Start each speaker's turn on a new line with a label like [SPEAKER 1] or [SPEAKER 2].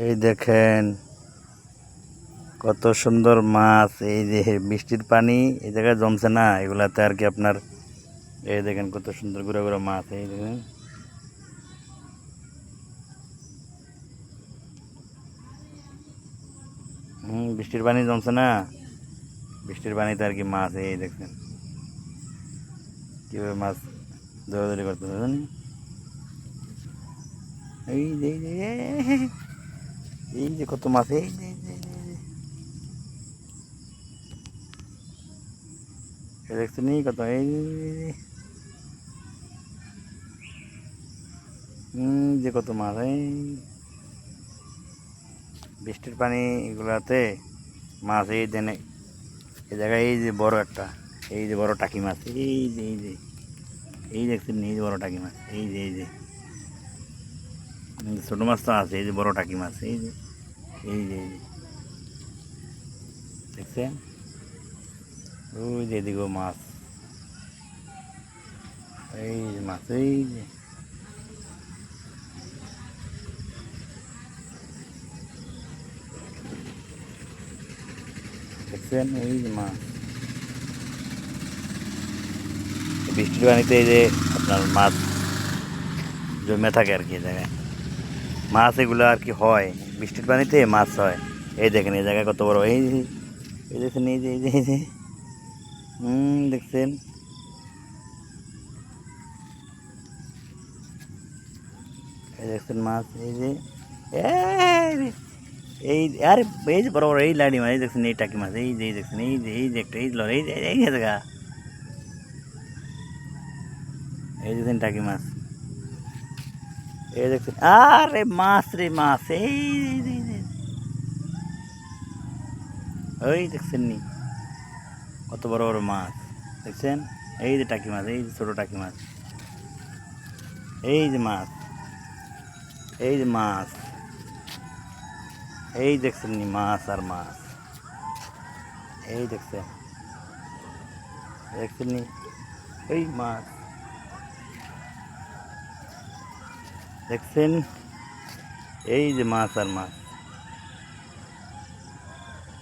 [SPEAKER 1] এই দেখেন কত সুন্দর মাছ। এই যে বৃষ্টির পানি এই জায়গায় জমছে না, এগুলাতে আর কি আপনার এই দেখেন কত সুন্দর গুঁড়ো গুঁড়ো মাছ। এই দেখেন বৃষ্টির পানি জমছে না, বৃষ্টির পানিতে আর কি মাছ। এই দেখছেন কীভাবে মাছ দৌড়াদৌড়ি করতেছে জানেন। এই যে এই যে কত মাছ, এই যে দেখছেন কত, এই যে কত মাছ। এই বৃষ্টির পানি এগুলাতে মাছ। এই দেন এই জায়গায় এই যে বড় একটা, এই যে বড় টাকি মাছ। এই দেখছেন এই যে বড় টাকি মাছ। এই যে ছোটো মাছ তো আছে, এই যে বড় টাকি মাছ। এই যে দেখছেন, ওই যে এদিকেও মাছ। এই যে মাছ, এই যে দেখছেন, এই যে মাছ। বৃষ্টির পানিতে এই যে আপনার মাছ জমে থাকে আর কি এই জায়গায়। মাছ এগুলো আর কি হয় বৃষ্টির পানিতে, মাছ হয়। এই দেখেন এই জায়গায় কত বড়, এই দেখছেন, এই যে দেখছেন, এই দেখছেন মাছ। এই যে এই আরে এই যে বড় বড় এই লাড়ি মাছ। এই দেখছেন এই টাকি মাছ। এই দেখছেন, এই যে একটা, এই জায়গা, এই দেখছেন টাকি মাছ। এই দেখছেন আরে মাছ রে মাছ। ওই দেখছেন নি কত বড় বড় মাছ দেখছেন। এই যে টাকি মাছ, এই যে ছোটো টাকি মাছ। এই যে মাছ, এই যে মাছ, এই দেখছেন নি মাছ আর মাছ। এই দেখছেন নি এই মাছ দেখছেন, এই যে মাছ আর মাছ।